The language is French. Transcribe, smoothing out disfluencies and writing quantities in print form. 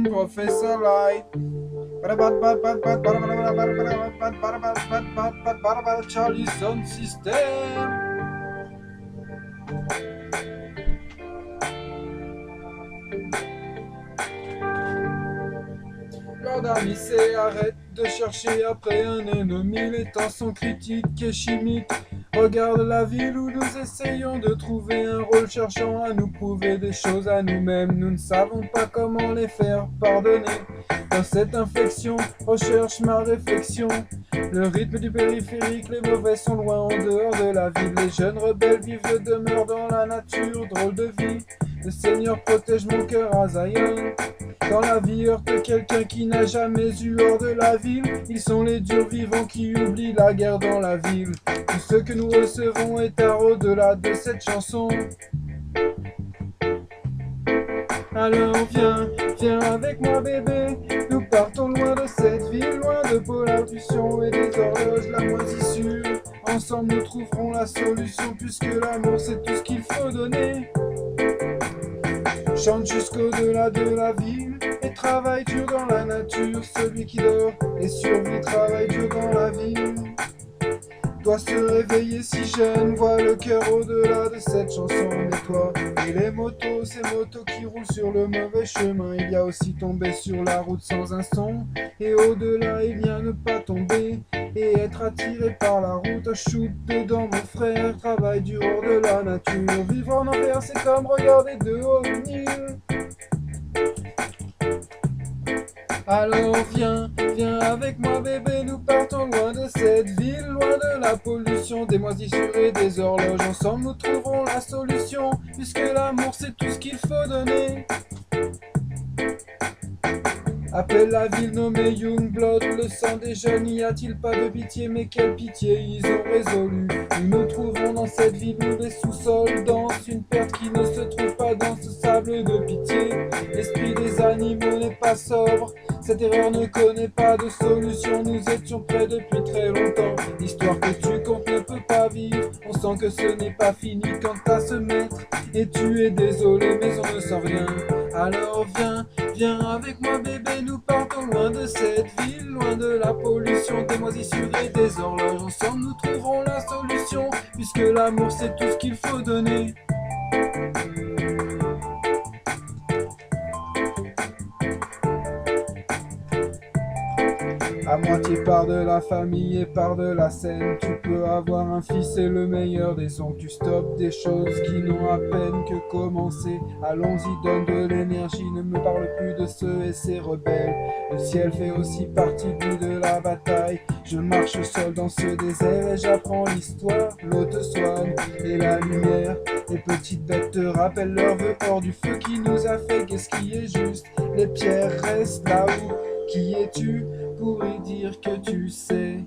Professor Light. Charlie Sound System. Lord Armissé, arrête de chercher après un ennemi. Les temps sont critiques et chimiques. Regarde la ville où nous essayons de trouver un rôle, cherchant à nous prouver des choses à nous-mêmes. Nous ne savons pas comment les faire pardonner. Dans cette infection, recherche ma réflexion. Le rythme du périphérique, les mauvais sont loin en dehors de la ville. Les jeunes rebelles vivent de demeure dans la nature, drôle de vie. Le Seigneur protège mon cœur à Zion. Quand la vie heurte quelqu'un qui n'a jamais eu hors de la ville, ils sont les durs vivants qui oublient la guerre dans la ville. Tout ce que nous recevons est à au-delà de cette chanson. Alors viens, viens avec moi bébé, nous partons loin de cette ville, loin de pollution et des horloges, la moisissure. Ensemble nous trouverons la solution, puisque l'amour c'est tout ce qu'il faut donner. Chante jusqu'au-delà de la ville et travaille dur dans la nature. Celui qui dort et survit travaille dur dans la ville. Doit se réveiller si jeune, voit le cœur au-delà de cette chanson. Mais toi et les motos, ces motos qui roulent sur le mauvais chemin. Il y a aussi tomber sur la route sans un son. Et au-delà il y a ne pas tomber et être attiré par la route. Shoot dedans mon frère, travaille dur hors de la nature. Vivre en enfer c'est comme regarder de haut le Nil. Alors viens, viens avec moi bébé, nous partons loin de cette ville, loin de la pollution, des moisissures et des horloges. Ensemble nous trouverons la solution, puisque l'amour c'est tout ce qu'il faut donner. Appelle la ville nommée Youngblood, le sang des jeunes, n'y a-t-il pas de pitié? Mais quelle pitié, ils ont résolu. Nous nous trouvons dans cette ville où les sous-sols dansent, une perte qui ne se trouve pas dans ce sable de pitié. L'esprit des animaux n'est pas sobre, cette erreur ne connaît pas de solution. Nous étions prêts depuis très longtemps, l'histoire que tu comptes ne peut pas vivre. On sent que ce n'est pas fini quand à se mettre, et tu es désolé mais on ne sent rien. Alors viens, viens avec moi bébé, nous partons loin de cette ville, loin de la pollution, des moisissures et des horloges. Ensemble nous trouverons la solution, puisque l'amour c'est tout ce qu'il faut donner. À moitié part de la famille et part de la scène, tu peux avoir un fils et le meilleur des sons. Tu stoppes des choses qui n'ont à peine que commencé. Allons-y, donne de l'énergie, ne me parle plus de ceux et ces rebelles. Le ciel fait aussi partie de la bataille. Je marche seul dans ce désert et j'apprends l'histoire. L'eau te soigne et la lumière. Les petites bêtes te rappellent leur vœu hors du feu qui nous a fait. Qu'est-ce qui est juste? Les pierres restent là où? Qui es-tu pour y dire que tu sais?